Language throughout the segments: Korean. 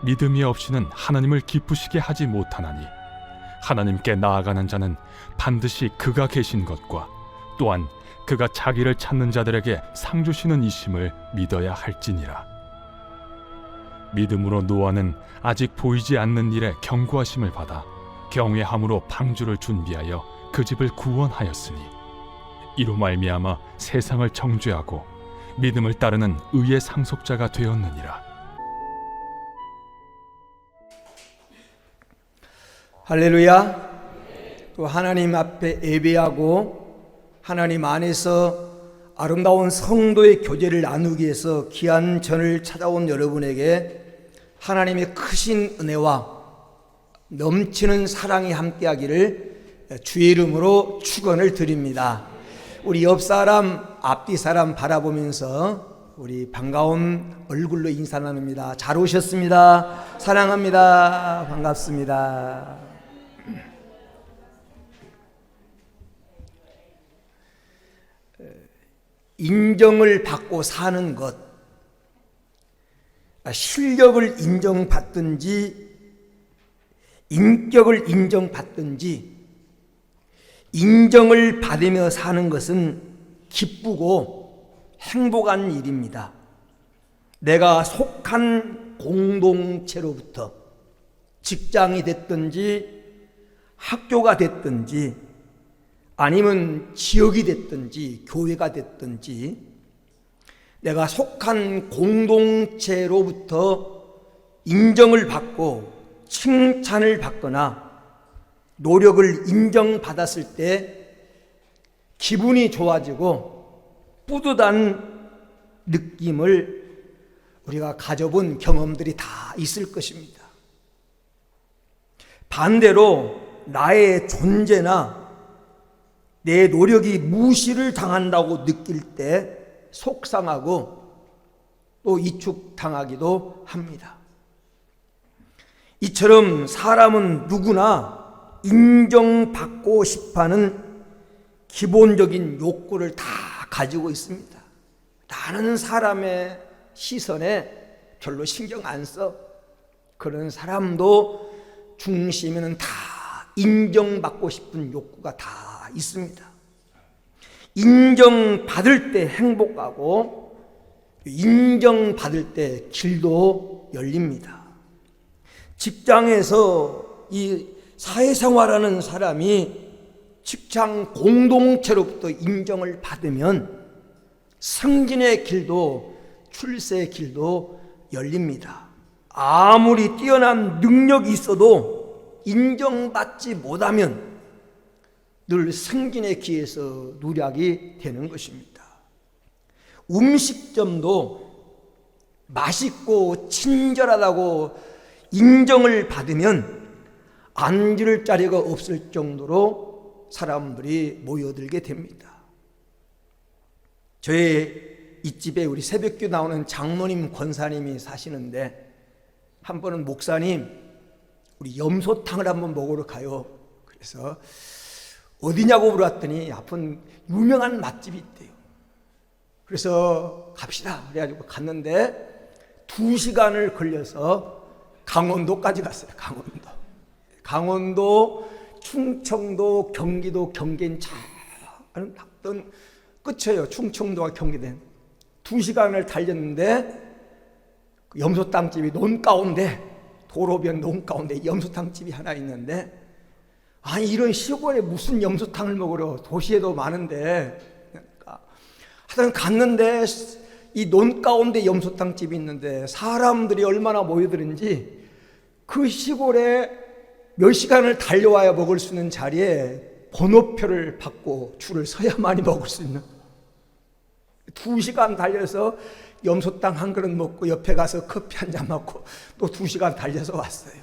믿음이 없이는 하나님을 기쁘시게 하지 못하나니 하나님께 나아가는 자는 반드시 그가 계신 것과 또한 그가 자기를 찾는 자들에게 상 주시는 이심을 믿어야 할지니라. 믿음으로 노아는 아직 보이지 않는 일에 경고하심을 받아 경외함으로 방주를 준비하여 그 집을 구원하였으니 이로 말미암아 세상을 정죄하고 믿음을 따르는 의의 상속자가 되었느니라. 할렐루야. 또 하나님 앞에 예배하고 하나님 안에서 아름다운 성도의 교제를 나누기 위해서 귀한 전을 찾아온 여러분에게 하나님의 크신 은혜와 넘치는 사랑이 함께하기를 주의 이름으로 축원을 드립니다. 우리 옆 사람, 앞뒤 사람 바라보면서 우리 반가운 얼굴로 인사 나눕니다. 잘 오셨습니다. 사랑합니다. 반갑습니다. 인정을 받고 사는 것, 실력을 인정받든지 인격을 인정받든지 인정을 받으며 사는 것은 기쁘고 행복한 일입니다. 내가 속한 공동체로부터 직장이 됐든지 학교가 됐든지 아니면 지역이 됐든지 교회가 됐든지 내가 속한 공동체로부터 인정을 받고 칭찬을 받거나 노력을 인정받았을 때 기분이 좋아지고 뿌듯한 느낌을 우리가 가져본 경험들이 다 있을 것입니다. 반대로 나의 존재나 내 노력이 무시를 당한다고 느낄 때 속상하고 또 이축당하기도 합니다. 이처럼 사람은 누구나 인정받고 싶어하는 기본적인 욕구를 다 가지고 있습니다. 나는 사람의 시선에 별로 신경 안 써. 그런 사람도 중심에는 다 인정받고 싶은 욕구가 다 있습니다. 인정받을 때 행복하고 인정받을 때 길도 열립니다. 직장에서 이 사회생활하는 사람이 직장 공동체로부터 인정을 받으면 승진의 길도 출세의 길도 열립니다. 아무리 뛰어난 능력이 있어도 인정받지 못하면 늘 승진의 길에서 누락이 되는 것입니다. 음식점도 맛있고 친절하다고 인정을 받으면 앉을 자리가 없을 정도로 사람들이 모여들게 됩니다. 저희 이 집에 우리 새벽교 나오는 장모님 권사님이 사시는데 한 번은 목사님 우리 염소탕을 한번 먹으러 가요. 그래서 어디냐고 물었더니 앞은 유명한 맛집이 있대요. 그래서 갑시다 그래가지고 갔는데 2시간을 걸려서 강원도까지 갔어요. 강원도, 충청도, 경기도, 경계인 참 갔던 끝이에요. 충청도와 경기된 2시간을 달렸는데 그 염소탕집이 논 가운데 도로변 논 가운데 염소탕집이 하나 있는데 아니 이런 시골에 무슨 염소탕을 먹으러 도시에도 많은데 그러니까 하여튼 갔는데 이 논 가운데 염소탕집이 있는데 사람들이 얼마나 모여드는지 그 시골에 몇 시간을 달려와야 먹을 수 있는 자리에 번호표를 받고 줄을 서야만이 먹을 수 있는 2시간 달려서 염소탕 한 그릇 먹고 옆에 가서 커피 한 잔 먹고 또 2시간 달려서 왔어요.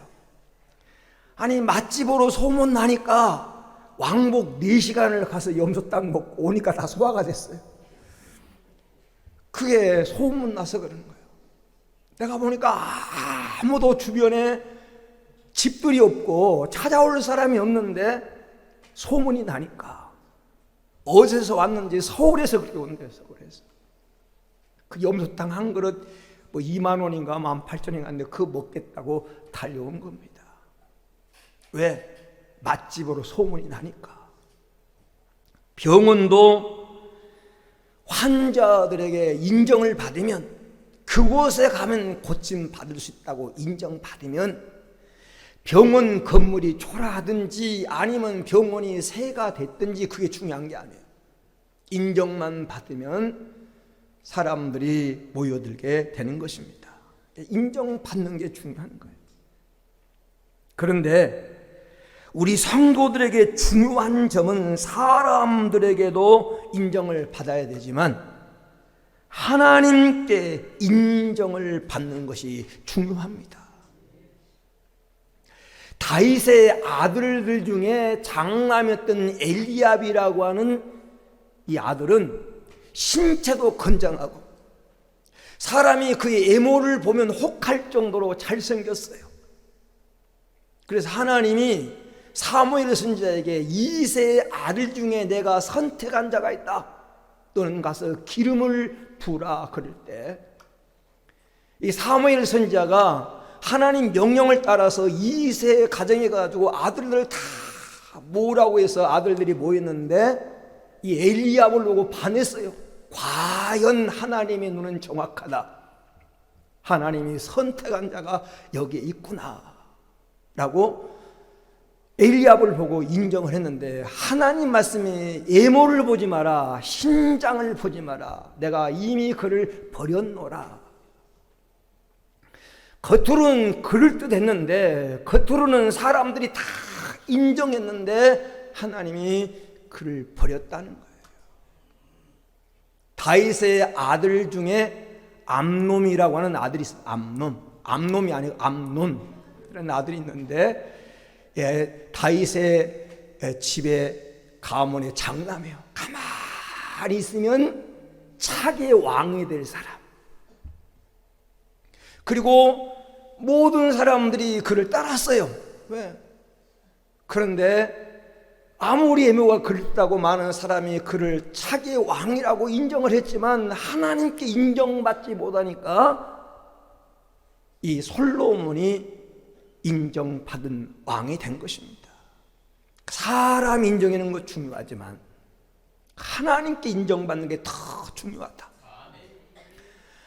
아니 맛집으로 소문나니까 왕복 4시간을 가서 염소탕 먹고 오니까 다 소화가 됐어요. 그게 소문나서 그런 거예요. 내가 보니까 아무도 주변에 집들이 없고 찾아올 사람이 없는데 소문이 나니까 어디서 왔는지 서울에서 그렇게 온대요. 서울에서 그 염소탕 한 그릇 뭐 2만 원인가 18,000원인가 하는데 그거 먹겠다고 달려온 겁니다. 왜? 맛집으로 소문이 나니까. 병원도 환자들에게 인정을 받으면, 그곳에 가면 고침 받을 수 있다고 인정받으면, 병원 건물이 초라하든지 아니면 병원이 새가 됐든지 그게 중요한 게 아니에요. 인정만 받으면 사람들이 모여들게 되는 것입니다. 인정받는 게 중요한 거예요. 그런데 우리 성도들에게 중요한 점은 사람들에게도 인정을 받아야 되지만 하나님께 인정을 받는 것이 중요합니다. 다윗의 아들들 중에 장남이었던 엘리압이라고 하는 이 아들은 신체도 건장하고 사람이 그의 외모를 보면 혹할 정도로 잘생겼어요. 그래서 하나님이 사무엘 선지자에게 이새의 아들 중에 내가 선택한 자가 있다, 너는 가서 기름을 부으라 그럴 때, 이 사무엘 선지자가 하나님 명령을 따라서 이새의 가정에 가지고 아들들을 다 모으라고 해서 아들들이 모였는데 이 엘리압을 보고 반했어요. 과연 하나님의 눈은 정확하다, 하나님이 선택한 자가 여기에 있구나 라고 엘리압을 보고 인정을 했는데, 하나님 말씀이 외모를 보지 마라, 신장을 보지 마라, 내가 이미 그를 버렸노라. 겉으로는 그럴듯했는데, 겉으로는 사람들이 다 인정했는데 하나님이 그를 버렸다는 거예요. 다윗의 아들 중에 암놈이라고 하는 아들이 있어요. 암놈이 아니고 암논이라는 아들이 있는데, 다윗의 집에 가문의 장남이에요. 가만히 있으면 차게 왕이 될 사람. 그리고 모든 사람들이 그를 따랐어요. 왜? 그런데 아무리 외모가 그렇다고 많은 사람이 그를 차게 왕이라고 인정을 했지만 하나님께 인정받지 못하니까 이 솔로몬이 인정받은 왕이 된 것입니다. 사람 인정하는 것 중요하지만 하나님께 인정받는 게 더 중요하다.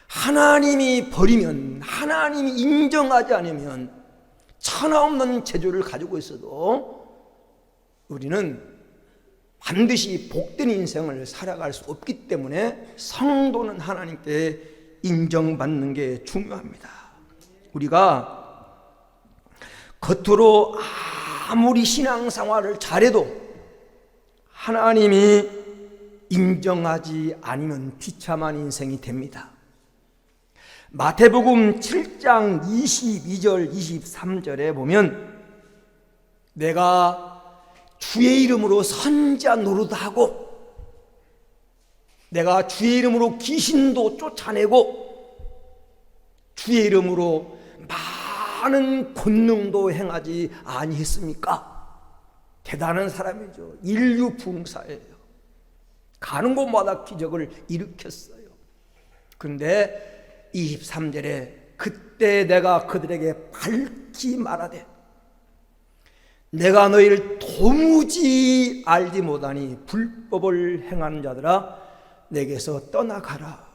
하나님이 버리면, 하나님이 인정하지 않으면 천하없는 재주를 가지고 있어도 우리는 반드시 복된 인생을 살아갈 수 없기 때문에 성도는 하나님께 인정받는 게 중요합니다. 우리가 겉으로 아무리 신앙생활을 잘해도 하나님이 인정하지 않으면 비참한 인생이 됩니다. 마태복음 7장 22절 23절에 보면, 내가 주의 이름으로 선지자 노릇하고 내가 주의 이름으로 귀신도 쫓아내고 주의 이름으로 많은 권능도 행하지 아니했습니까? 대단한 사람이죠. 인류 부흥사예요. 가는 곳마다 기적을 일으켰어요. 그런데 23절에 그때 내가 그들에게 밝히 말하되 내가 너희를 도무지 알지 못하니 불법을 행하는 자들아 내게서 떠나가라.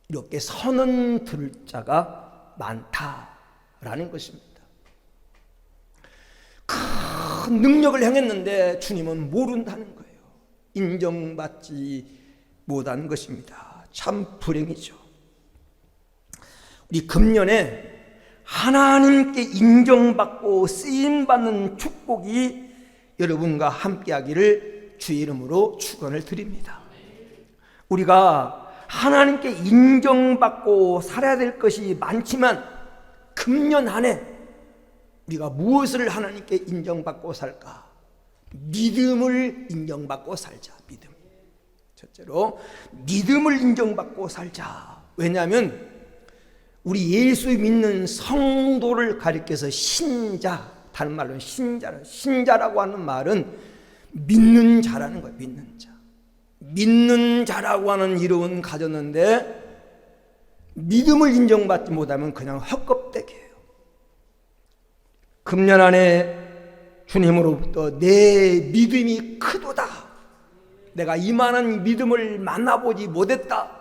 이렇게 선언 들을 자가 많다라는 것입니다. 큰 능력을 행했는데 주님은 모른다는 거예요. 인정받지 못한 것입니다. 참 불행이죠. 우리 금년에 하나님께 인정받고 쓰임받는 축복이 여러분과 함께하기를 주의 이름으로 축원을 드립니다. 우리가 하나님께 인정받고 살아야 될 것이 많지만 금년 한 해 우리가 무엇을 하나님께 인정받고 살까? 믿음을 인정받고 살자. 믿음. 첫째로 믿음을 인정받고 살자. 왜냐하면 우리 예수 믿는 성도를 가리켜서 신자, 다른 말로 신자라고 하는 말은 믿는 자라는 거예요. 믿는 자. 믿는 자라고 하는 이름은 가졌는데 믿음을 인정받지 못하면 그냥 헛껍데기예요. 금년 안에 주님으로부터 내 믿음이 크도다, 내가 이만한 믿음을 만나보지 못했다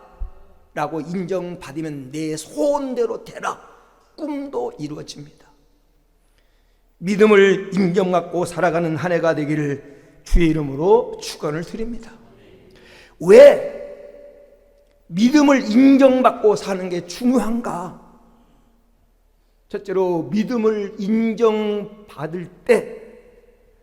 라고 인정받으면 내 소원대로 되라, 꿈도 이루어집니다. 믿음을 인정받고 살아가는 한 해가 되기를 주의 이름으로 축원을 드립니다. 왜 믿음을 인정받고 사는 게 중요한가? 첫째로 믿음을 인정받을 때,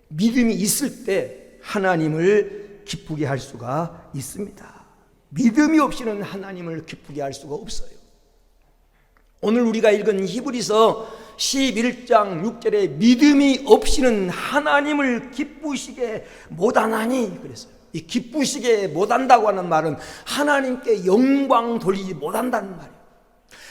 믿음이 있을 때 하나님을 기쁘게 할 수가 있습니다. 믿음이 없이는 하나님을 기쁘게 할 수가 없어요. 오늘 우리가 읽은 히브리서 11장 6절에 믿음이 없이는 하나님을 기쁘시게 못하나니 그랬어요. 이 기쁘시게 못한다고 하는 말은 하나님께 영광 돌리지 못한다는 말이에요.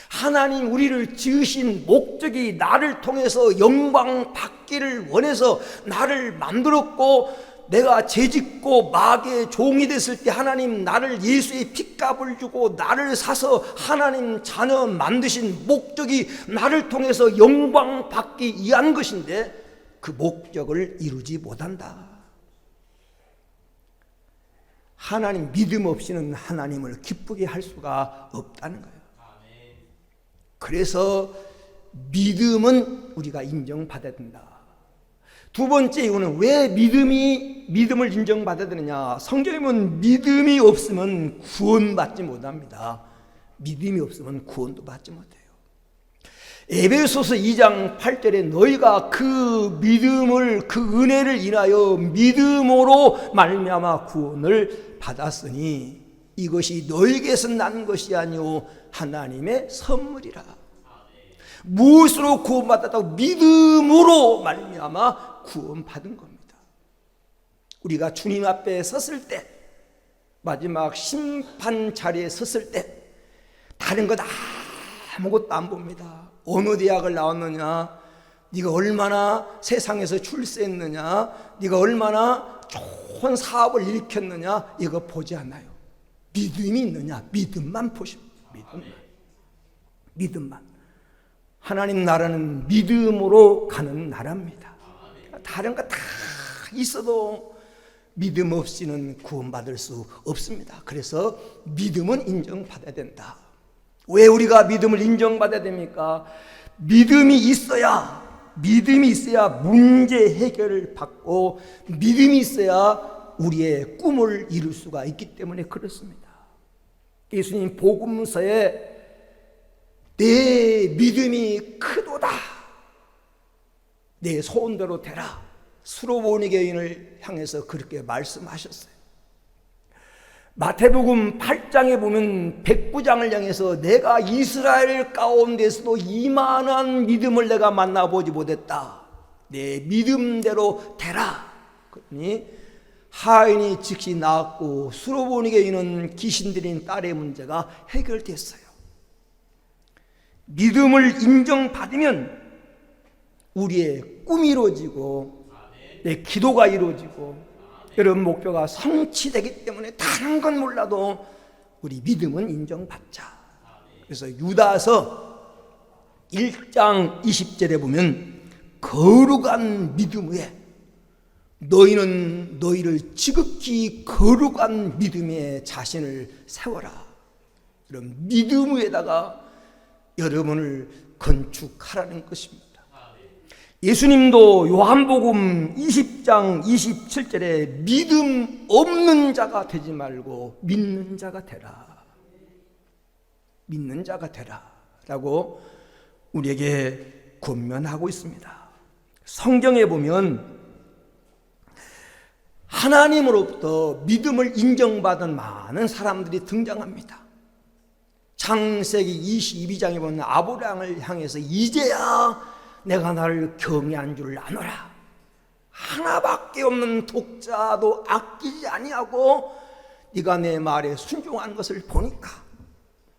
하나님 우리를 지으신 목적이 나를 통해서 영광 받기를 원해서 나를 만들었고, 내가 죄짓고 마귀의 종이 됐을 때 하나님 나를 예수의 핏값을 주고 나를 사서 하나님 자녀 만드신 목적이 나를 통해서 영광 받기 위한 것인데 그 목적을 이루지 못한다. 하나님 믿음 없이는 하나님을 기쁘게 할 수가 없다는 거예요. 그래서 믿음은 우리가 인정받아야 된다. 두 번째 이유는 왜 믿음을 인정받아야 되느냐? 성경에 보면 믿음이 없으면 구원받지 못합니다. 믿음이 없으면 구원도 받지 못해요. 에베소서 2장 8절에 너희가 그 믿음을, 그 은혜를 인하여 믿음으로 말미암아 구원을 받았으니 이것이 너희에게서 난 것이 아니오 하나님의 선물이라. 무엇으로 구원받았다고? 믿음으로 말미암아 구원받은 겁니다. 우리가 주님 앞에 섰을 때, 마지막 심판 자리에 섰을 때 다른 것 아무것도 안 봅니다. 어느 대학을 나왔느냐, 네가 얼마나 세상에서 출세했느냐, 네가 얼마나 좋은 사업을 일으켰느냐, 이거 보지 않아요. 믿음이 있느냐, 믿음만 보십니다. 믿음만. 하나님 나라는 믿음으로 가는 나라입니다. 다른 거 다 있어도 믿음 없이는 구원받을 수 없습니다. 그래서 믿음은 인정받아야 된다. 왜 우리가 믿음을 인정받아야 됩니까? 믿음이 있어야 문제 해결을 받고, 믿음이 있어야 우리의 꿈을 이룰 수가 있기 때문에 그렇습니다. 예수님 복음서에 내 믿음이 크도다, 내 소원대로 되라, 수로보니 교인을 향해서 그렇게 말씀하셨어요. 마태복음 8장에 보면 백부장을 향해서 내가 이스라엘 가운데서도 이만한 믿음을 내가 만나보지 못했다, 내 믿음대로 되라. 그러니 하인이 즉시 나왔고 수로보니 교인은 귀신 들린 딸의 문제가 해결됐어요. 믿음을 인정받으면 우리의 꿈이 이루어지고 내 기도가 이루어지고 여러분 목표가 성취되기 때문에 다른 건 몰라도 우리 믿음은 인정받자. 그래서 유다서 1장 20절에 보면 거룩한 믿음 위에 너희는 너희를 지극히 거룩한 믿음에 자신을 세워라. 이런 믿음 위에다가 여러분을 건축하라는 것입니다. 예수님도 요한복음 20장 27절에 믿음 없는 자가 되지 말고 믿는 자가 되라. 믿는 자가 되라 라고 우리에게 권면하고 있습니다. 성경에 보면 하나님으로부터 믿음을 인정받은 많은 사람들이 등장합니다. 창세기 22장에 보면 아브라함을 향해서 이제야 내가 나를 경외한 줄 아노라. 하나밖에 없는 독자도 아끼지 아니하고 네가 내 말에 순종한 것을 보니까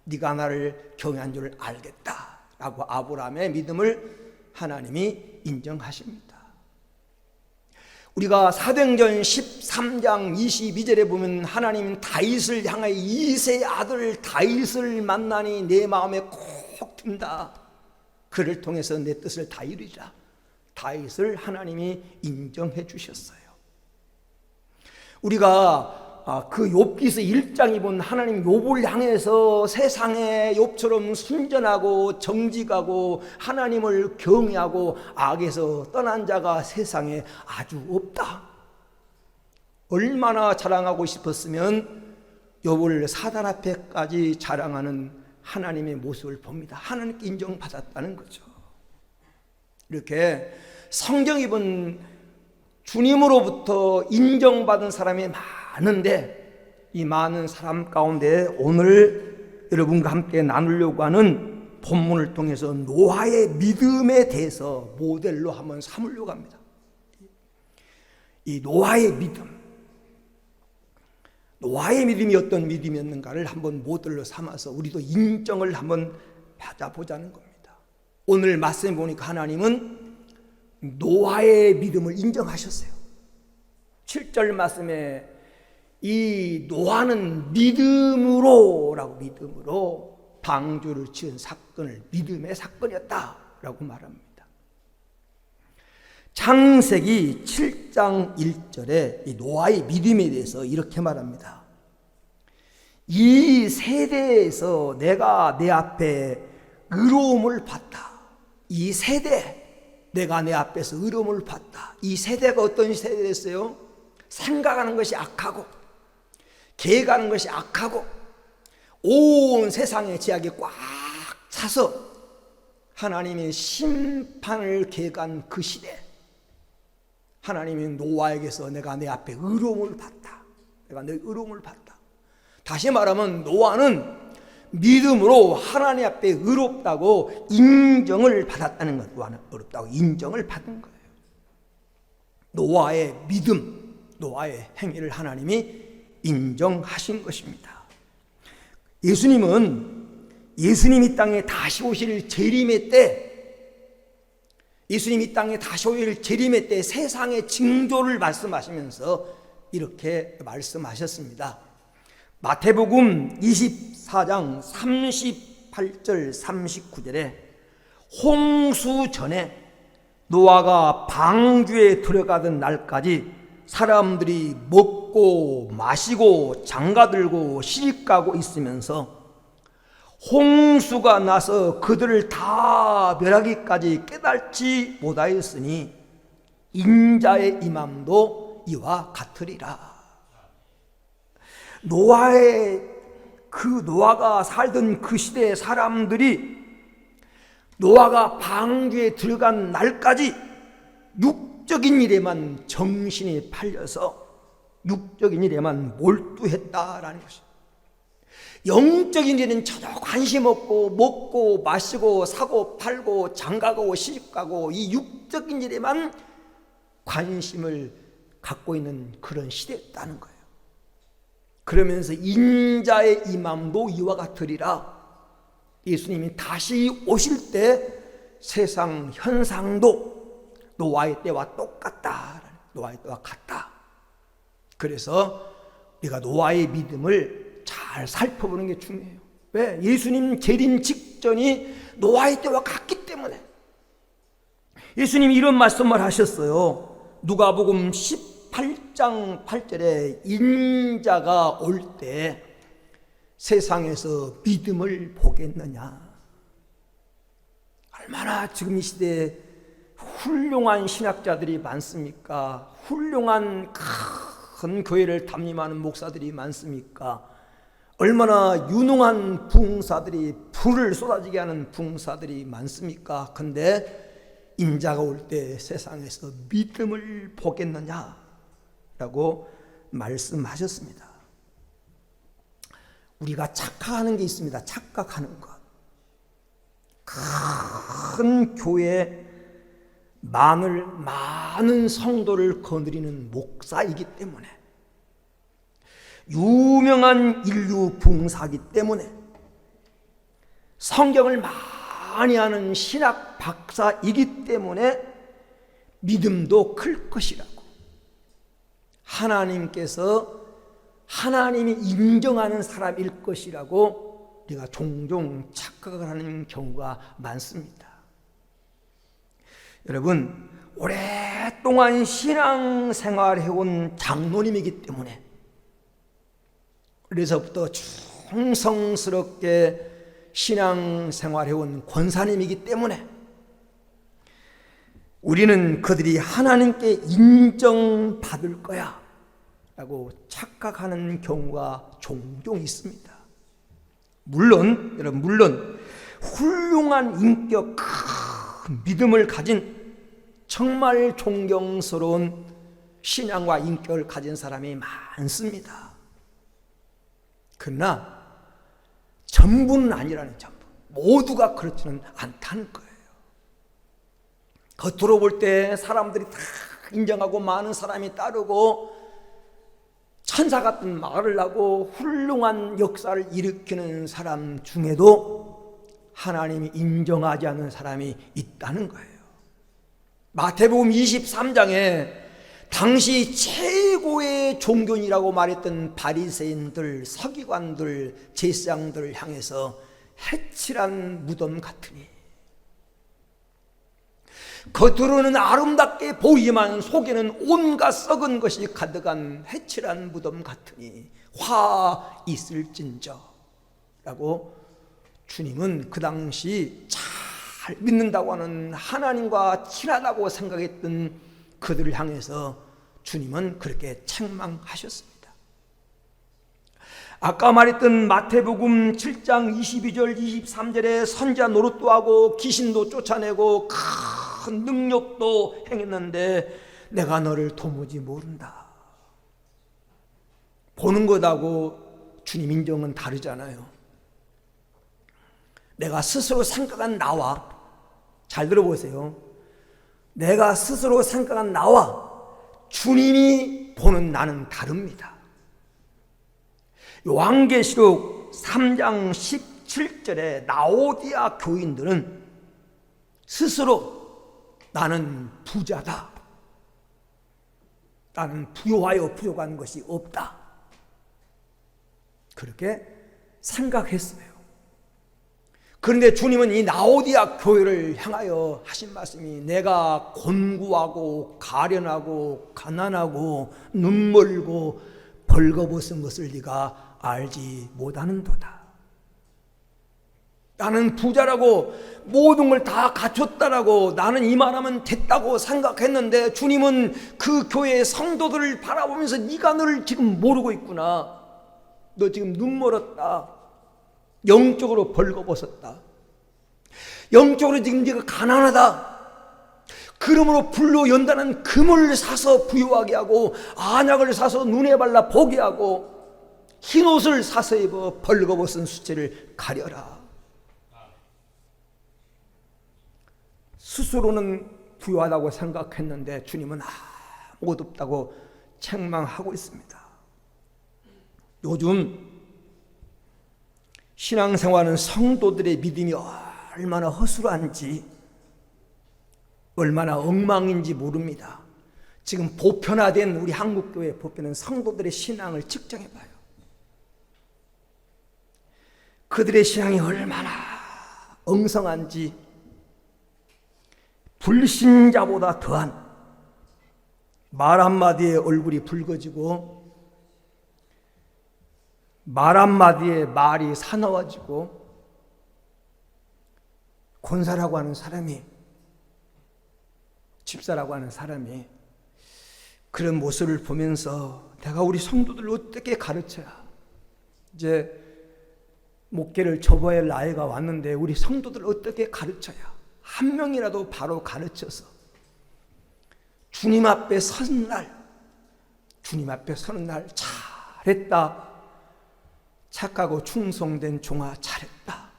네가 나를 경외한 줄 알겠다 라고 아브라함의 믿음을 하나님이 인정하십니다. 우리가 사도행전 13장 22절에 보면 하나님 다윗을 향하여 이새의 아들 다윗을 만나니 내 마음에 콕 든다. 그를 통해서 내 뜻을 다 이루리라. 다윗을 하나님이 인정해 주셨어요. 우리가 그 욥기서 1장에 본 하나님 욥을 향해서 세상에 욥처럼 순전하고 정직하고 하나님을 경외하고 악에서 떠난 자가 세상에 아주 없다. 얼마나 자랑하고 싶었으면 욥을 사단 앞에까지 자랑하는 하나님의 모습을 봅니다. 하나님께 인정받았다는 거죠. 이렇게 성경이 본 주님으로부터 인정받은 사람이 많은데, 이 많은 사람 가운데 오늘 여러분과 함께 나누려고 하는 본문을 통해서 노아의 믿음에 대해서 모델로 한번 삼으려고 합니다. 이 노아의 믿음이 어떤 믿음이었는가를 한번 모델로 삼아서 우리도 인정을 한번 받아보자는 겁니다. 오늘 말씀 보니까 하나님은 노아의 믿음을 인정하셨어요. 7절 말씀에 이 노아는 믿음으로 방주를 지은 사건을 믿음의 사건이었다라고 말합니다. 창세기 7장 1절에 이 노아의 믿음에 대해서 이렇게 말합니다. 이 세대에서 내가 내 앞에 의로움을 봤다. 이 세대, 내가 내 앞에서 의로움을 봤다. 이 세대가 어떤 세대였어요? 생각하는 것이 악하고 계획하는 것이 악하고 온 세상에 죄악이 꽉 차서 하나님의 심판을 계획한 그 시대, 하나님이 노아에게서 내가 내 앞에 의로움을 봤다. 내가 내 의로움을 봤다. 다시 말하면 노아는 믿음으로 하나님 앞에 의롭다고 인정을 받았다는 것. 노아는 의롭다고 인정을 받은 거예요. 노아의 믿음, 노아의 행위를 하나님이 인정하신 것입니다. 예수님이 땅에 다시 오실 재림의 때, 예수님이 땅에 다시 오실 재림의 때 세상의 징조를 말씀하시면서 이렇게 말씀하셨습니다. 마태복음 24장 38절 39절에 홍수 전에 노아가 방주에 들어가던 날까지 사람들이 먹고 마시고 장가들고 시집가고 있으면서 홍수가 나서 그들을 다 멸하기까지 깨닫지 못하였으니 인자의 임함도 이와 같으리라. 노아가 살던 그 시대의 사람들이 노아가 방주에 들어간 날까지 육적인 일에만 정신이 팔려서 육적인 일에만 몰두했다라는 것입니다. 영적인 일은 전혀 관심 없고 먹고 마시고 사고 팔고 장가가고 시집가고 이 육적인 일에만 관심을 갖고 있는 그런 시대였다는 거예요. 그러면서 인자의 임함도 이와 같으리라. 예수님이 다시 오실 때 세상 현상도 노아의 때와 똑같다. 노아의 때와 같다. 그래서 우리가 노아의 믿음을 잘 살펴보는 게 중요해요. 왜? 예수님 재림 직전이 노아의 때와 같기 때문에. 예수님이 이런 말씀을 하셨어요. 누가복음 18장 8절에 인자가 올 때 세상에서 믿음을 보겠느냐. 얼마나 지금 이 시대에 훌륭한 신학자들이 많습니까? 훌륭한 큰 교회를 담임하는 목사들이 많습니까? 얼마나 유능한 부흥사들이, 불을 쏟아지게 하는 부흥사들이 많습니까? 근데 인자가 올 때 세상에서 믿음을 보겠느냐라고 말씀하셨습니다. 우리가 착각하는 게 있습니다. 착각하는 것. 큰 교회 많은 성도를 거느리는 목사이기 때문에, 유명한 인류 부흥사이기 때문에, 성경을 많이 아는 신학 박사이기 때문에 믿음도 클 것이라고, 하나님께서 하나님이 인정하는 사람일 것이라고 우리가 종종 착각을 하는 경우가 많습니다. 여러분, 오랫동안 신앙생활해온 장로님이기 때문에, 그래서부터 충성스럽게 신앙생활해온 권사님이기 때문에 우리는 그들이 하나님께 인정받을 거야 라고 착각하는 경우가 종종 있습니다. 물론 훌륭한 인격, 큰 믿음을 가진 정말 존경스러운 신앙과 인격을 가진 사람이 많습니다. 그러나 전부는 아니라는 점, 모두가 그렇지는 않다는 거예요. 겉으로 볼 때 사람들이 다 인정하고 많은 사람이 따르고 천사 같은 말을 하고 훌륭한 역사를 일으키는 사람 중에도 하나님이 인정하지 않는 사람이 있다는 거예요. 마태복음 23장에 당시 최고의 종교인이라고 말했던 바리새인들, 서기관들, 제사장들을 향해서 해칠한 무덤 같으니, 겉으로는 아름답게 보이지만 속에는 온갖 썩은 것이 가득한 해칠한 무덤 같으니 화 있을진저 라고 주님은 그 당시 잘 믿는다고 하는 하나님과 친하다고 생각했던 그들을 향해서 주님은 그렇게 책망하셨습니다. 아까 말했던 마태복음 7장 22절 23절에 선지자 노릇도 하고 귀신도 쫓아내고 큰 능력도 행했는데 내가 너를 도무지 모른다. 보는 것하고 주님 인정은 다르잖아요. 내가 스스로 생각한 나와, 잘 들어보세요, 내가 스스로 생각한 나와 주님이 보는 나는 다릅니다. 요한계시록 3장 17절에 라오디아 교인들은 스스로 나는 부자다, 나는 부유하여 부족한 것이 없다, 그렇게 생각했어요. 그런데 주님은 이 라오디아 교회를 향하여 하신 말씀이 내가 곤고하고 가련하고 가난하고 눈멀고 벌거벗은 것을 네가 알지 못하는도다. 나는 부자라고 모든 걸 다 갖췄다라고 나는 이만하면 됐다고 생각했는데 주님은 그 교회의 성도들을 바라보면서 네가 너를 지금 모르고 있구나. 너 지금 눈멀었다. 영적으로 벌거벗었다. 영적으로 지금 네가 가난하다. 그러므로 불로 연다는 금을 사서 부유하게 하고 안약을 사서 눈에 발라 보게 하고 흰옷을 사서 입어 벌거벗은 수체를 가려라. 스스로는 부유하다고 생각했는데 주님은 아무것도 없다고 책망하고 있습니다. 요즘 신앙생활은 성도들의 믿음이 얼마나 허술한지, 얼마나 엉망인지 모릅니다. 지금 보편화된 우리 한국교회 보편은 성도들의 신앙을 측정해봐요. 그들의 신앙이 얼마나 엉성한지, 불신자보다 더한 말 한마디에 얼굴이 붉어지고 말 한마디에 말이 사나워지고 권사라고 하는 사람이, 집사라고 하는 사람이 그런 모습을 보면서 내가 우리 성도들을 어떻게 가르쳐야, 이제 목회를 접어야 할 나이가 왔는데 우리 성도들을 어떻게 가르쳐야 한 명이라도 바로 가르쳐서 주님 앞에 서는 날 잘했다, 착하고 충성된 종아 잘했다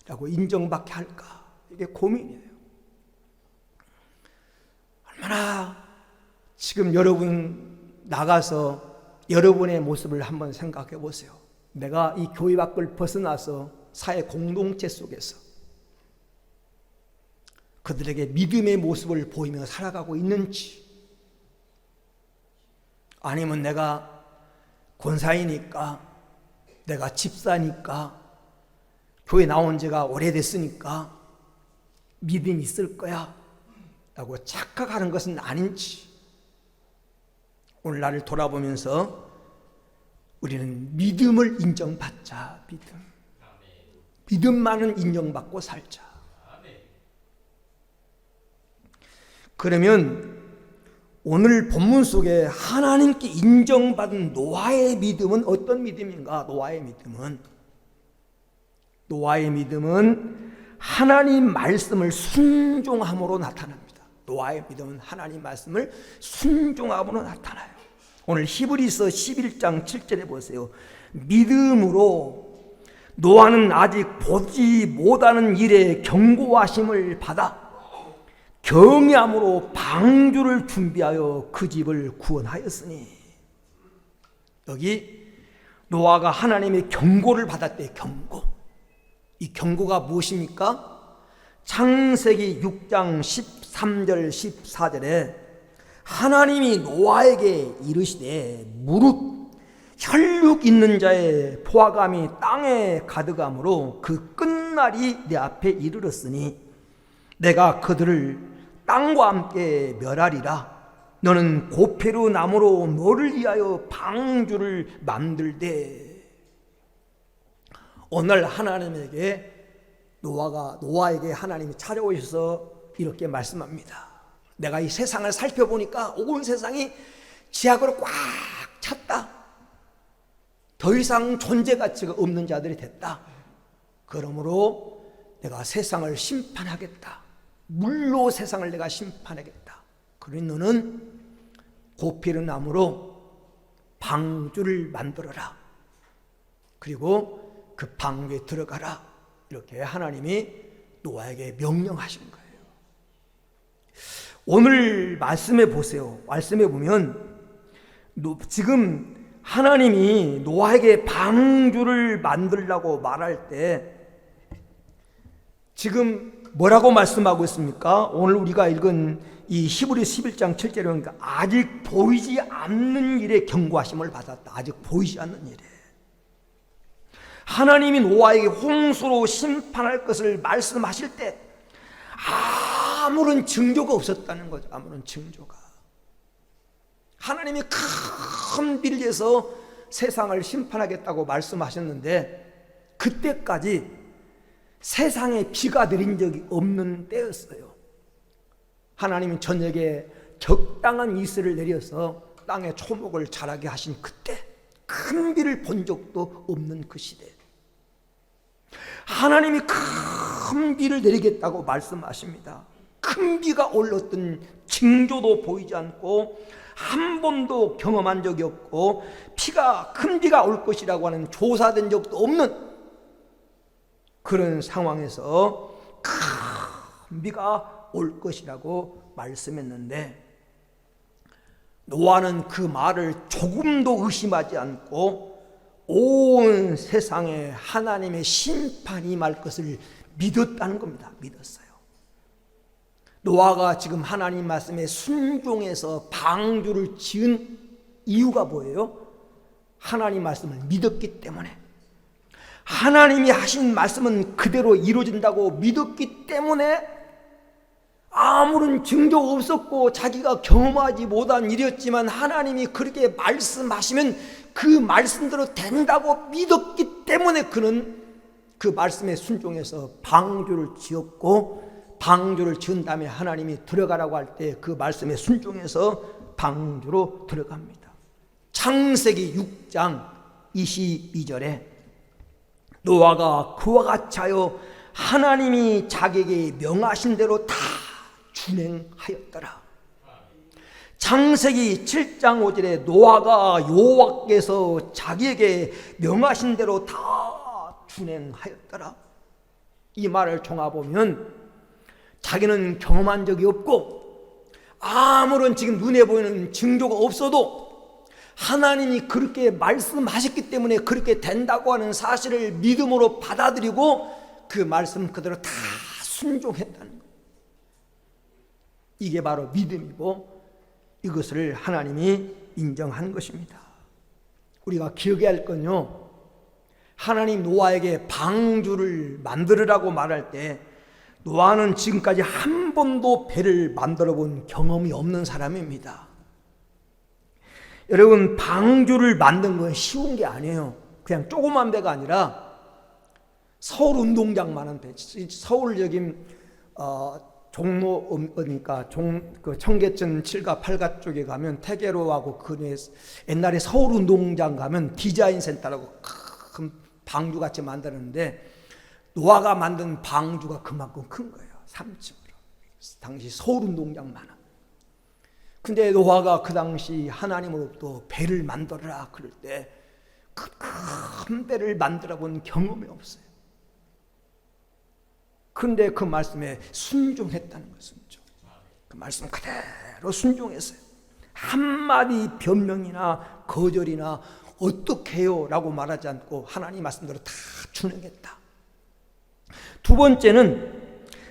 라고 인정받게 할까, 이게 고민이에요. 얼마나 지금 여러분 나가서 여러분의 모습을 한번 생각해 보세요. 내가 이 교회 밖을 벗어나서 사회 공동체 속에서 그들에게 믿음의 모습을 보이며 살아가고 있는지, 아니면 내가 권사이니까, 내가 집사니까, 교회 나온 지가 오래됐으니까 믿음이 있을 거야 라고 착각하는 것은 아닌지, 오늘날을 돌아보면서 우리는 믿음을 인정받자. 믿음만은 인정받고 살자. 그러면 오늘 본문 속에 하나님께 인정받은 노아의 믿음은 어떤 믿음인가? 노아의 믿음은 하나님 말씀을 순종함으로 나타납니다. 노아의 믿음은 하나님 말씀을 순종함으로 나타나요. 오늘 히브리서 11장 7절에 보세요. 믿음으로 노아는 아직 보지 못하는 일에 경고하심을 받아 경외함으로 방주를 준비하여 그 집을 구원하였으니. 여기 노아가 하나님의 경고를 받았대요. 경고. 이 경고가 무엇입니까? 창세기 6장 13절 14절에 하나님이 노아에게 이르시되 무릇 혈육 있는 자의 포화감이 땅에 가득함으로 그 끝날이 내 앞에 이르렀으니 내가 그들을 땅과 함께 멸하리라. 너는 고페루 나무로 너를 위하여 방주를 만들되. 오늘 하나님에게 노아에게 하나님이 찾아오셔서 이렇게 말씀합니다. 내가 이 세상을 살펴보니까 온 세상이 지약으로 꽉 찼다. 더 이상 존재 가치가 없는 자들이 됐다. 그러므로 내가 세상을 심판하겠다. 물로 세상을 내가 심판하겠다. 그러니 너는 고피르 나무로 방주를 만들어라. 그리고 그 방주에 들어가라. 이렇게 하나님이 노아에게 명령하신 거예요. 오늘 말씀해 보세요. 말씀해 보면 지금 하나님이 노아에게 방주를 만들라고 말할 때 지금 뭐라고 말씀하고 있습니까? 오늘 우리가 읽은 이 히브리 11장 7절에 보니까 아직 보이지 않는 일에 경고하심을 받았다. 아직 보이지 않는 일에. 하나님이 노아에게 홍수로 심판할 것을 말씀하실 때 아무런 징조가 없었다는 거죠. 아무런 징조가. 하나님이 큰 비를 내서 세상을 심판하겠다고 말씀하셨는데 그때까지 세상에 비가 내린 적이 없는 때였어요. 하나님은 저녁에 적당한 이슬을 내려서 땅에 초목을 자라게 하신 그때, 큰 비를 본 적도 없는 그 시대, 하나님이 큰 비를 내리겠다고 말씀하십니다. 큰 비가 올랐던 징조도 보이지 않고 한 번도 경험한 적이 없고 큰 비가 올 것이라고 하는 조사된 적도 없는 그런 상황에서 큰 비가 올 것이라고 말씀했는데 노아는 그 말을 조금도 의심하지 않고 온 세상에 하나님의 심판이 임할 것을 믿었다는 겁니다. 믿었어요. 노아가 지금 하나님 말씀에 순종해서 방주를 지은 이유가 뭐예요? 하나님 말씀을 믿었기 때문에, 하나님이 하신 말씀은 그대로 이루어진다고 믿었기 때문에 아무런 징조가 없었고 자기가 경험하지 못한 일이었지만 하나님이 그렇게 말씀하시면 그 말씀대로 된다고 믿었기 때문에 그는 그 말씀에 순종해서 방주를 지었고, 방주를 지은 다음에 하나님이 들어가라고 할 때 그 말씀에 순종해서 방주로 들어갑니다. 창세기 6장 22절에 노아가 그와 같이 하여 하나님이 자기에게 명하신 대로 다 준행하였더라. 창세기 7장 5절에 노아가 여호와께서 자기에게 명하신 대로 다 준행하였더라. 이 말을 종합보면 자기는 경험한 적이 없고 아무런 지금 눈에 보이는 징조가 없어도 하나님이 그렇게 말씀하셨기 때문에 그렇게 된다고 하는 사실을 믿음으로 받아들이고 그 말씀 그대로 다 순종했다는 거예요. 이게 바로 믿음이고 이것을 하나님이 인정한 것입니다. 우리가 기억해야 할 건요, 하나님 노아에게 방주를 만들으라고 말할 때 노아는 지금까지 한 번도 배를 만들어 본 경험이 없는 사람입니다. 여러분, 방주를 만든 건 쉬운 게 아니에요. 그냥 조그만 배가 아니라 서울 운동장만한 배. 서울 여기 종로, 그러니까 그 청계천 7가 8가 쪽에 가면 태계로하고 그 옛날에 서울 운동장 가면 디자인 센터라고 큰 방주 같이 만드는데 노아가 만든 방주가 그만큼 큰 거예요. 3층으로. 당시 서울 운동장만한. 근데 노아가 그 당시 하나님으로부터 배를 만들어라 그럴 때 큰 배를 만들어 본 경험이 없어요. 근데 그 말씀에 순종했다는 거예요. 순종. 그 말씀 그대로 순종했어요. 한마디 변명이나 거절이나 어떻게 해요? 라고 말하지 않고 하나님 말씀대로 다 준행했다. 두 번째는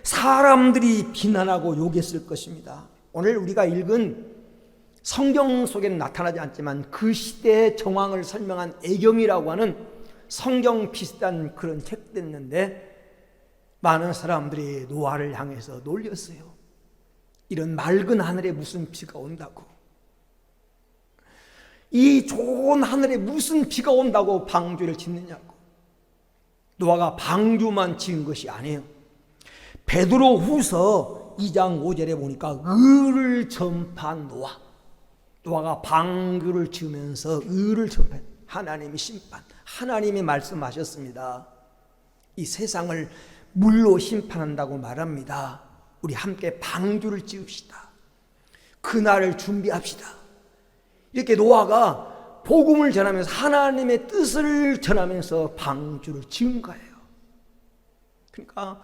사람들이 비난하고 욕했을 것입니다. 오늘 우리가 읽은 성경 속에는 나타나지 않지만 그 시대의 정황을 설명한 애경이라고 하는 성경 비슷한 그런 책도 있는데 많은 사람들이 노아를 향해서 놀렸어요. 이런 맑은 하늘에 무슨 비가 온다고, 이 좋은 하늘에 무슨 비가 온다고 방주를 짓느냐고. 노아가 방주만 지은 것이 아니에요. 베드로 후서 2장 5절에 보니까 의를 전파한 노아가 방주를 지으면서 의를 전파해. 하나님의 심판, 하나님이 말씀하셨습니다. 이 세상을 물로 심판한다고 말합니다. 우리 함께 방주를 지읍시다. 그날을 준비합시다. 이렇게 노아가 복음을 전하면서 하나님의 뜻을 전하면서 방주를 지은 거예요. 그러니까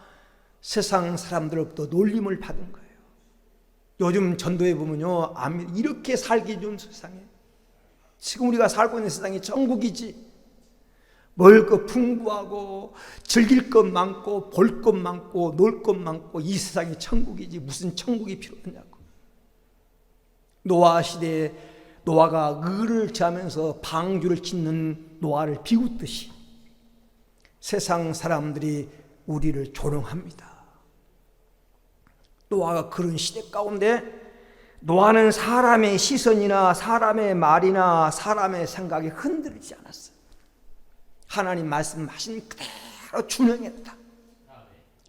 세상 사람들로부터 놀림을 받은 거예요. 요즘 전도에 보면요, 이렇게 살기 좋은 세상에, 지금 우리가 살고 있는 세상이 천국이지, 먹을 것 풍부하고 즐길 것 많고 볼 것 많고 놀 것 많고 이 세상이 천국이지 무슨 천국이 필요하냐고. 노아 시대에 노아가 의를 지하면서 방주를 짓는 노아를 비웃듯이 세상 사람들이 우리를 조롱합니다. 노아가 그런 시대 가운데 노아는 사람의 시선이나 사람의 말이나 사람의 생각에 흔들리지 않았어요. 하나님 말씀하신 그대로 준행했다.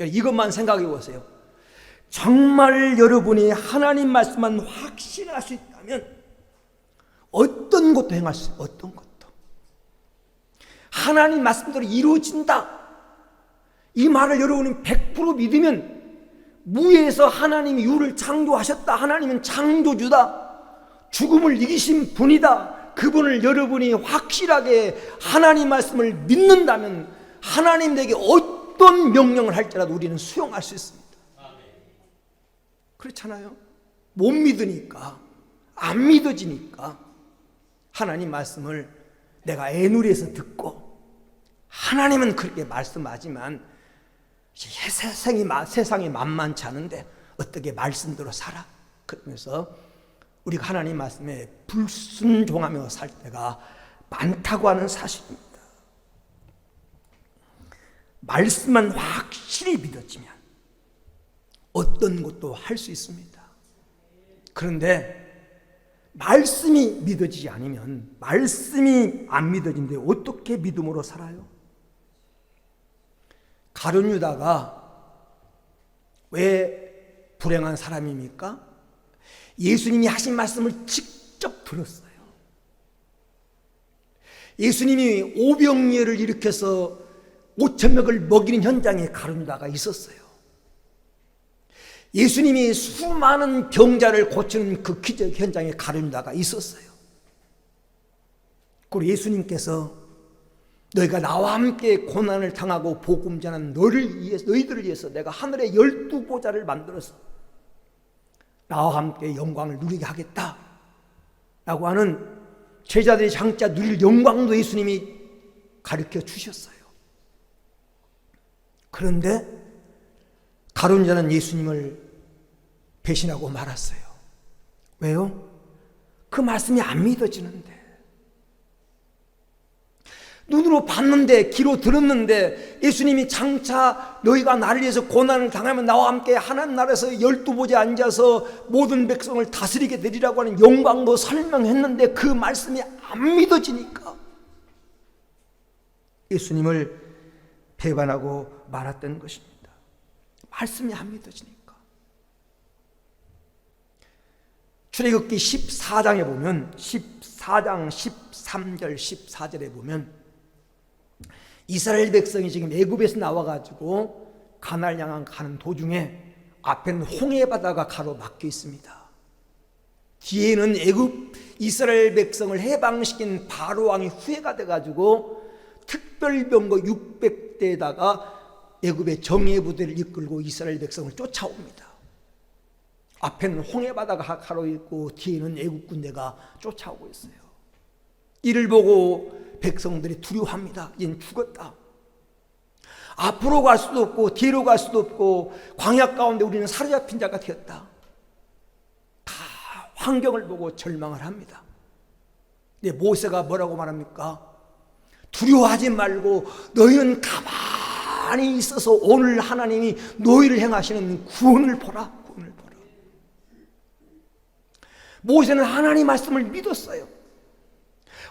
이것만 생각해 보세요. 정말 여러분이 하나님 말씀만 확신할 수 있다면 어떤 것도 행할 수 있어요. 어떤 것도. 하나님 말씀대로 이루어진다. 이 말을 여러분이 100% 믿으면 무에서 하나님이 유를 창조하셨다. 하나님은 창조주다. 죽음을 이기신 분이다. 그분을 여러분이 확실하게 하나님 말씀을 믿는다면 하나님 내게 어떤 명령을 할지라도 우리는 수용할 수 있습니다. 그렇잖아요. 못 믿으니까, 안 믿어지니까 하나님 말씀을 내가 애누리에서 듣고, 하나님은 그렇게 말씀하지만 세상이 만만치 않은데 어떻게 말씀대로 살아? 그러면서 우리가 하나님 말씀에 불순종하며 살 때가 많다고 하는 사실입니다. 말씀만 확실히 믿어지면 어떤 것도 할 수 있습니다. 그런데 말씀이 믿어지지 않으면, 말씀이 안 믿어진데 어떻게 믿음으로 살아요? 가룟 유다가 왜 불행한 사람입니까? 예수님이 하신 말씀을 직접 들었어요. 예수님이 오병이어를 일으켜서 5,000명을 먹이는 현장에 가룟 유다가 있었어요. 예수님이 수많은 병자를 고치는 그 기적 현장에 가룟 유다가 있었어요. 그리고 예수님께서 너희가 나와 함께 고난을 당하고 복음 전하는 너희들을 위해서 내가 하늘에 12보좌를 만들어서 나와 함께 영광을 누리게 하겠다 라고 하는 제자들이 장차 누릴 영광도 예수님이 가르쳐 주셨어요. 그런데 가룟 유다는 예수님을 배신하고 말았어요. 왜요? 그 말씀이 안 믿어지는데, 눈으로 봤는데, 귀로 들었는데, 예수님이 장차 너희가 나를 위해서 고난을 당하면 나와 함께 하나님 나라에서 12보좌에 앉아서 모든 백성을 다스리게 되리라고 하는 영광도 설명했는데 그 말씀이 안 믿어지니까 예수님을 배반하고 말았던 것입니다. 말씀이 안 믿어지니까. 출애굽기 14장에 보면 14장 13절 14절에 보면 이스라엘 백성이 지금 애굽에서 나와가지고 가나안 향한 가는 도중에 앞에는 홍해 바다가 가로막혀 있습니다. 뒤에는 애굽 이스라엘 백성을 해방시킨 바로 왕이 후회가 돼가지고 특별병거 600대에다가 애굽의 정예 부대를 이끌고 이스라엘 백성을 쫓아옵니다. 앞에는 홍해 바다가 가로있고 뒤에는 애굽 군대가 쫓아오고 있어요. 이를 보고 백성들이 두려워합니다. 얘는 죽었다. 앞으로 갈 수도 없고 뒤로 갈 수도 없고 광야 가운데 우리는 사로잡힌 자가 되었다. 다 환경을 보고 절망을 합니다. 근데 모세가 뭐라고 말합니까? 두려워하지 말고 너희는 가만히 있어서 오늘 하나님이 너희를 행하시는 구원을 보라. 구원을 보라. 모세는 하나님 말씀을 믿었어요.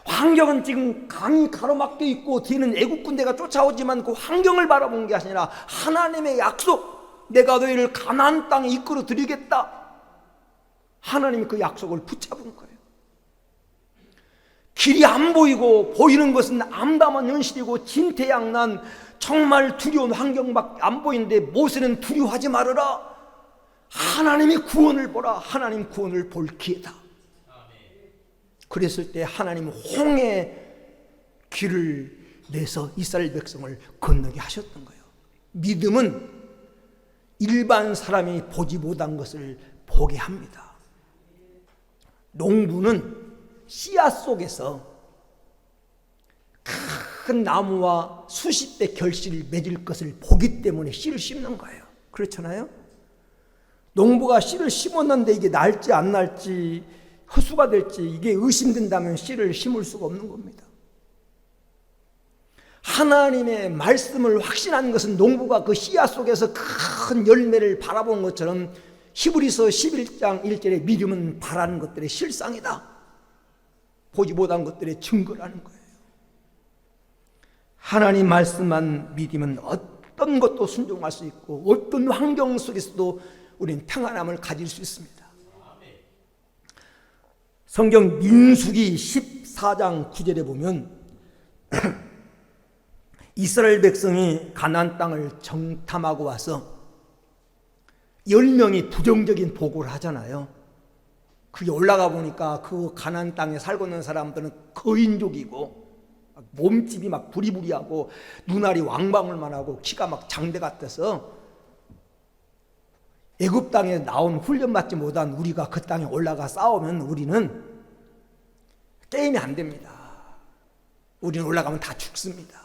환경은 지금 강이 가로막혀 있고 뒤에는 애국 군대가 쫓아오지만 그 환경을 바라본 게 아니라 하나님의 약속, 내가 너희를 가나안 땅에 이끌어 드리겠다. 하나님이 그 약속을 붙잡은 거예요. 길이 안 보이고 보이는 것은 암담한 현실이고 진퇴양난 정말 두려운 환경밖에 안 보이는데 모세는 두려워하지 말아라. 하나님의 구원을 보라. 하나님 구원을 볼 기회다. 그랬을 때 하나님 홍해 길을 내서 이스라엘 백성을 건너게 하셨던 거예요. 믿음은 일반 사람이 보지 못한 것을 보게 합니다. 농부는 씨앗 속에서 큰 나무와 수십 대 결실을 맺을 것을 보기 때문에 씨를 심는 거예요. 그렇잖아요? 농부가 씨를 심었는데 이게 날지 안 날지 헛수가 될지 이게 의심된다면 씨를 심을 수가 없는 겁니다. 하나님의 말씀을 확신한 것은 농부가 그 씨앗 속에서 큰 열매를 바라본 것처럼 히브리서 11장 1절에 믿음은 바라는 것들의 실상이다. 보지 못한 것들의 증거라는 거예요. 하나님 말씀만 믿으면 어떤 것도 순종할 수 있고 어떤 환경 속에서도 우리는 평안함을 가질 수 있습니다. 성경 민수기 14장 9절에 보면 이스라엘 백성이 가나안 땅을 정탐하고 와서 10명이 부정적인 보고를 하잖아요. 그게 올라가 보니까 그 가나안 땅에 살고 있는 사람들은 거인족이고 몸집이 막 부리부리하고 눈알이 왕방울만 하고 키가 막 장대 같아서 애굽 땅에 나온 훈련받지 못한 우리가 그 땅에 올라가 싸우면 우리는 게임이 안 됩니다. 우리는 올라가면 다 죽습니다.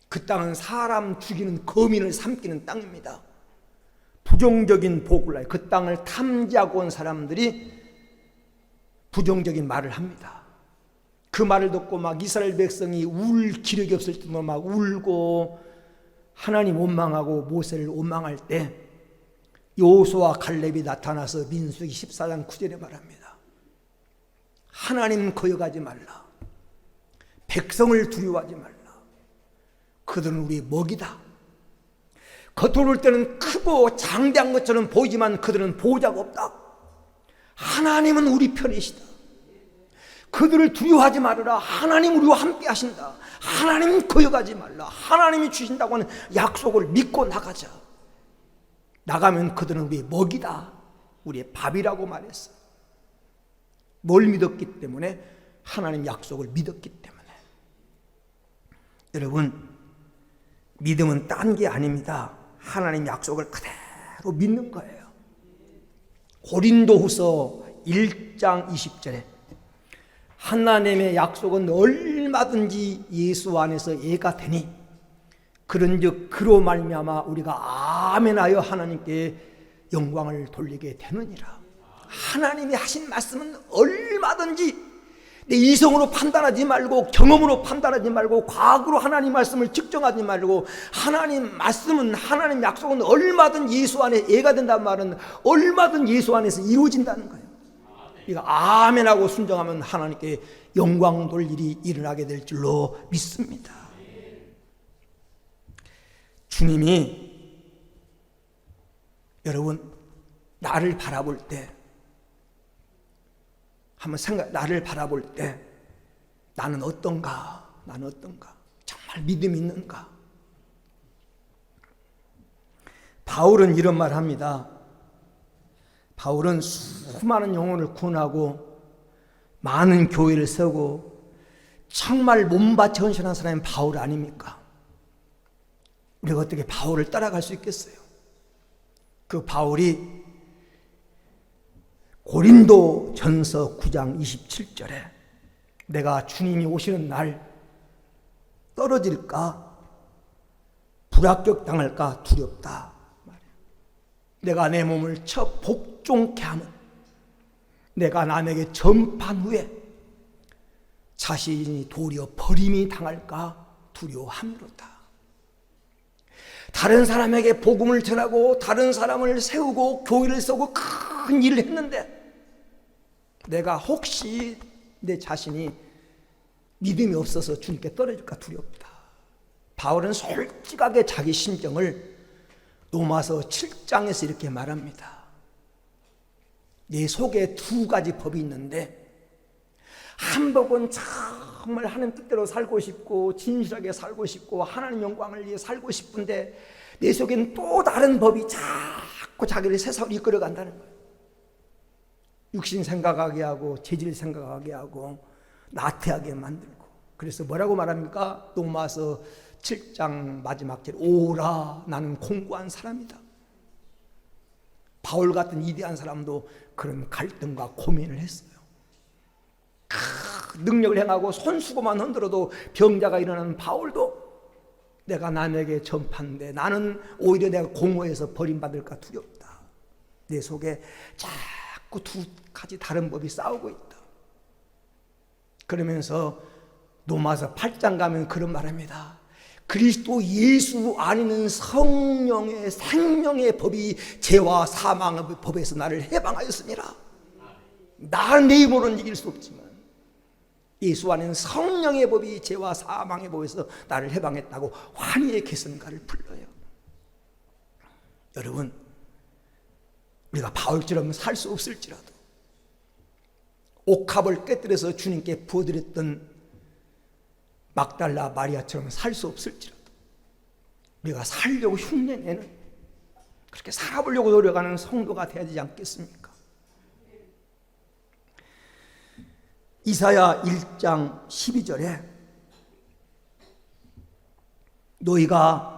그 땅은 사람 죽이는 거민을 삼키는 땅입니다. 부정적인 보고를 해요. 그 땅을 탐지하고 온 사람들이 부정적인 말을 합니다. 그 말을 듣고 막 이스라엘 백성이 울 기력이 없을 정도로 막 울고 하나님 원망하고 모세를 원망할 때 여호수아와 갈렙이 나타나서 민수기 14장 9절에 말합니다. 하나님 거역하지 말라. 백성을 두려워하지 말라. 그들은 우리의 먹이다. 겉으로 볼 때는 크고 장대한 것처럼 보이지만 그들은 보호자가 없다. 하나님은 우리 편이시다. 그들을 두려워하지 말아라. 하나님 우리와 함께 하신다. 하나님 거역하지 말라. 하나님이 주신다고 하는 약속을 믿고 나가자. 나가면 그들은 우리의 먹이다. 우리의 밥이라고 말했어. 뭘 믿었기 때문에? 하나님 약속을 믿었기 때문에. 여러분, 믿음은 딴 게 아닙니다. 하나님 약속을 그대로 믿는 거예요. 고린도후서 1장 20절에 하나님의 약속은 얼마든지 예수 안에서 예가 되니 그런즉 그로 말미암아 우리가 아멘하여 하나님께 영광을 돌리게 되느니라. 하나님이 하신 말씀은 얼마든지 내 이성으로 판단하지 말고, 경험으로 판단하지 말고, 과학으로 하나님 말씀을 측정하지 말고, 하나님 말씀은, 하나님 약속은 얼마든 예수 안에 예가 된다는 말은 얼마든 예수 안에서 이루어진다는 거예요. 그러니까 아멘하고 순종하면 하나님께 영광 돌 일이 일어나게 될 줄로 믿습니다. 주님이 여러분 나를 바라볼 때, 한번 나를 바라볼 때 나는 어떤가? 나는 어떤가? 정말 믿음이 있는가? 바울은 이런 말 합니다. 바울은 수많은 영혼을 구원하고 많은 교회를 세우고 정말 몸바쳐 헌신한 사람이 바울 아닙니까? 우리가 어떻게 바울을 따라갈 수 있겠어요? 그 바울이 고린도 전서 9장 27절에 내가 주님이 오시는 날 떨어질까 불합격당할까 두렵다. 내가 내 몸을 쳐 복종케 하면 내가 남에게 전판 후에 자신이 도리어 버림이 당할까 두려워함이로다. 다른 사람에게 복음을 전하고 다른 사람을 세우고 교회를 세우고 큰 일을 했는데 내가 혹시 내 자신이 믿음이 없어서 주님께 떨어질까 두렵다. 바울은 솔직하게 자기 심정을 로마서 7장에서 이렇게 말합니다. 내 속에 두 가지 법이 있는데 한 법은 정말 하나님 뜻대로 살고 싶고 진실하게 살고 싶고 하나님 영광을 위해 살고 싶은데 내 속에는 또 다른 법이 자꾸 자기를 세상으로 이끌어간다는 거예요. 육신 생각하게 하고 재질 생각하게 하고 나태하게 만들고. 그래서 뭐라고 말합니까? 로마서 7장 마지막 절 오라 나는 공고한 사람이다. 바울 같은 위대한 사람도 그런 갈등과 고민을 했어요. 능력을 행하고 손수고만 흔들어도 병자가 일어나는 바울도 내가 남에게 전파인데 나는 오히려 내가 공허해서 버림받을까 두렵다. 내 속에 자꾸 두 가지 다른 법이 싸우고 있다. 그러면서 로마서 8장 가면 그런 말합니다. 그리스도 예수 안에는 성령의 생명의 법이 죄와 사망의 법에서 나를 해방하였습니다. 나 내 힘으로는 이길 수 없지만 예수 안에는 성령의 법이 죄와 사망의 법에서 나를 해방했다고 환희의 개선가를 불러요. 여러분, 우리가 바울처럼 살 수 없을지라도 옥합을 깨뜨려서 주님께 부어드렸던 막달라 마리아처럼 살 수 없을지라도 우리가 살려고 흉내내는, 그렇게 살아보려고 노력하는 성도가 되어야 되지 않겠습니까? 이사야 1장 12절에 너희가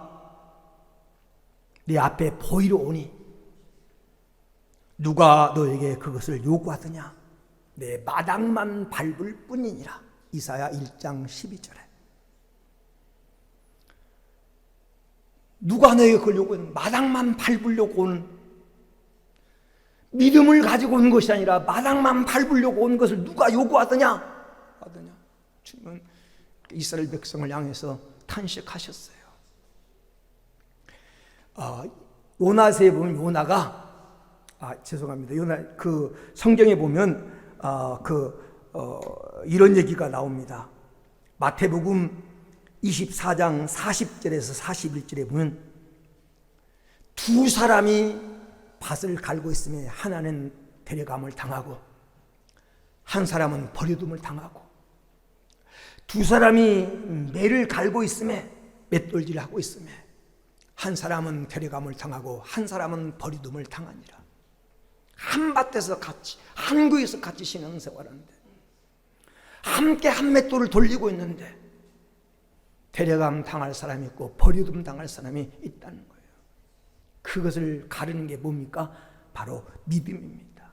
내 앞에 보이러 오니 누가 너에게 그것을 요구하더냐? 내 마당만 밟을 뿐이니라. 이사야 1장 12절에 누가 너에게 그걸 요구하는, 마당만 밟으려고 온, 믿음을 가지고 온 것이 아니라 마당만 밟으려고 온 것을 누가 요구하더냐? 주님은 이스라엘 백성을 향해서 탄식하셨어요. 요나서에 보면 요나가 죄송합니다. 요나 그 성경에 보면 이런 얘기가 나옵니다. 마태복음 24장 40절에서 41절에 보면 두 사람이 밭을 갈고 있으며 하나는 데려감을 당하고 한 사람은 버려둠을 당하고, 두 사람이 매를 갈고 있으며 맷돌질을 하고 있으며 한 사람은 데려감을 당하고 한 사람은 버려둠을 당하니라. 한 밭에서 같이, 한 구에서 같이 신앙생활하는데 함께 한 맷돌을 돌리고 있는데 데려감 당할 사람이 있고 버려둠 당할 사람이 있다는 거예요. 그것을 가르는 게 뭡니까? 바로 믿음입니다.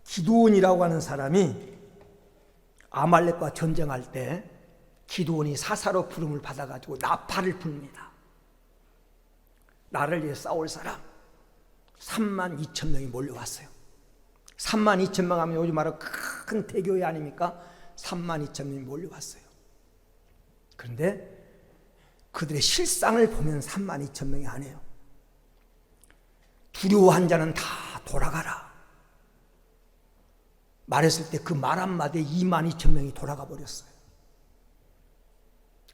기드온이라고 하는 사람이 아말렉과 전쟁할 때 기드온이 사사로 부름을 받아가지고 나팔을 붑니다. 나를 위해 싸울 사람 32,000명이 몰려왔어요. 32,000명 하면 요즘 말로 큰 대교회 아닙니까? 32,000명이 몰려왔어요. 그런데 그들의 실상을 보면 32,000명이 아니에요. 두려워한 자는 다 돌아가라 말했을 때 그 말 한마디에 22,000명이 돌아가 버렸어요.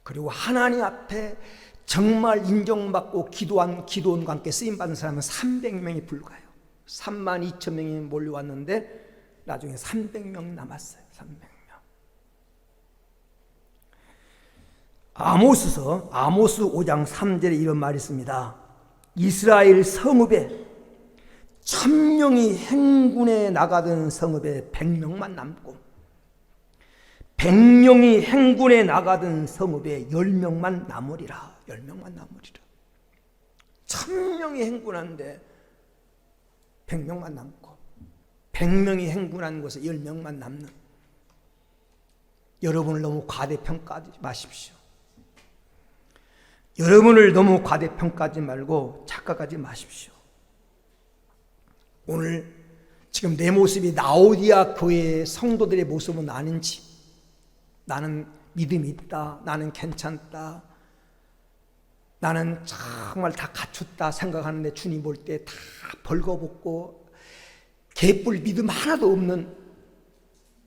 그리고 하나님 앞에 정말 인정받고 기도원과 함께 쓰임받은 사람은 300명이 불과해요. 32,000명이 몰려왔는데 나중에 300명 남았어요. 300명. 아모스 5장 3절에 이런 말이 있습니다. 이스라엘 성읍에 1000명이 행군에 나가던 성읍에 100명만 남고 100명이 행군에 나가던 성읍에 10명만 남으리라. 10명만 남으리라. 1000명이 행군하는데 100명만 남고 100명이 행군하는 곳에 10명만 남는, 여러분을 너무 과대평가하지 마십시오. 여러분을 너무 과대평가하지 말고 착각하지 마십시오. 오늘 지금 내 모습이 라오디아 교회의 성도들의 모습은 아닌지, 나는 믿음이 있다, 나는 괜찮다, 나는 정말 다 갖췄다 생각하는데 주님 볼 때 다 벌거벗고 개뿔 믿음 하나도 없는,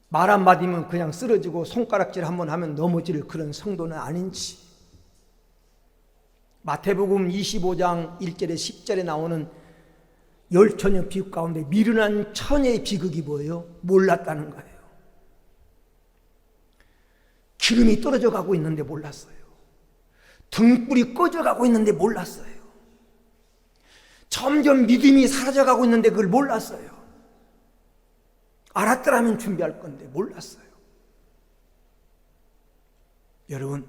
말 한마디면 그냥 쓰러지고 손가락질 한번 하면 넘어질 그런 성도는 아닌지, 마태복음 25장 1절에 10절에 나오는 열처녀 비극 가운데 미련한 처녀의 비극이 뭐예요? 몰랐다는 거예요. 기름이 떨어져 가고 있는데 몰랐어요. 등불이 꺼져 가고 있는데 몰랐어요. 점점 믿음이 사라져 가고 있는데 그걸 몰랐어요. 알았더라면 준비할 건데 몰랐어요. 여러분,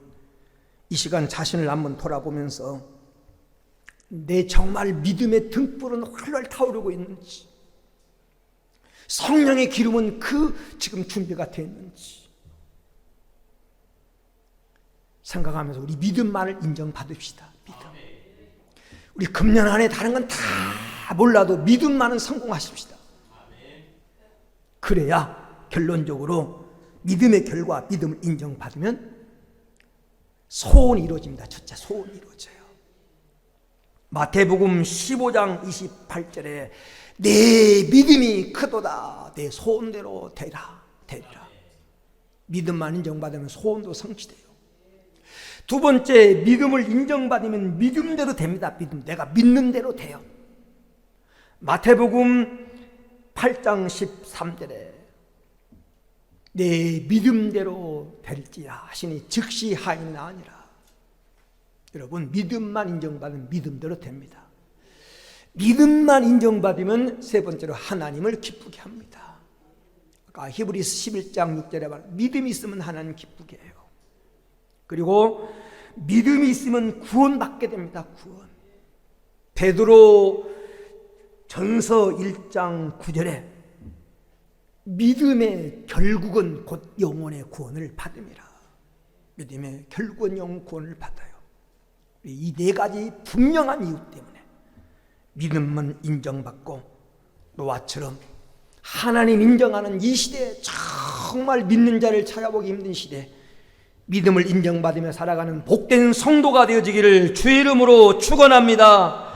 이 시간 자신을 한번 돌아보면서 내 정말 믿음의 등불은 활활 타오르고 있는지, 성령의 기름은 지금 준비가 되어 있는지 생각하면서 우리 믿음만을 인정받읍시다. 믿음. 우리 금년 안에 다른 건 다 몰라도 믿음만은 성공하십시다. 그래야 결론적으로 믿음의 결과, 믿음을 인정받으면 소원이 이루어집니다. 첫째, 소원이 이루어져요. 마태복음 15장 28절에 내 믿음이 크도다, 내 소원대로 되리라. 믿음만 인정받으면 소원도 성취돼요. 두 번째, 믿음을 인정받으면 믿음대로 됩니다. 내가 믿는 대로 돼요. 마태복음 8장 13절에 내 믿음대로 될지라 하시니 즉시 하인은 아니라. 여러분, 믿음만 인정받으면 믿음대로 됩니다. 믿음만 인정받으면 세 번째로 하나님을 기쁘게 합니다. 아까 히브리서 11장 6절에 말 믿음이 있으면 하나님 기쁘게 해요. 그리고 믿음이 있으면 구원받게 됩니다. 구원. 베드로 전서 1장 9절에 믿음의 결국은 곧 영혼의 구원을 받음이라. 믿음의 결국은 영혼 구원을 받아요. 이 네 가지 분명한 이유 때문에 믿음은 인정받고, 노아처럼 하나님 인정하는 이 시대에, 정말 믿는 자를 찾아보기 힘든 시대, 믿음을 인정받으며 살아가는 복된 성도가 되어지기를 주의 이름으로 축원합니다.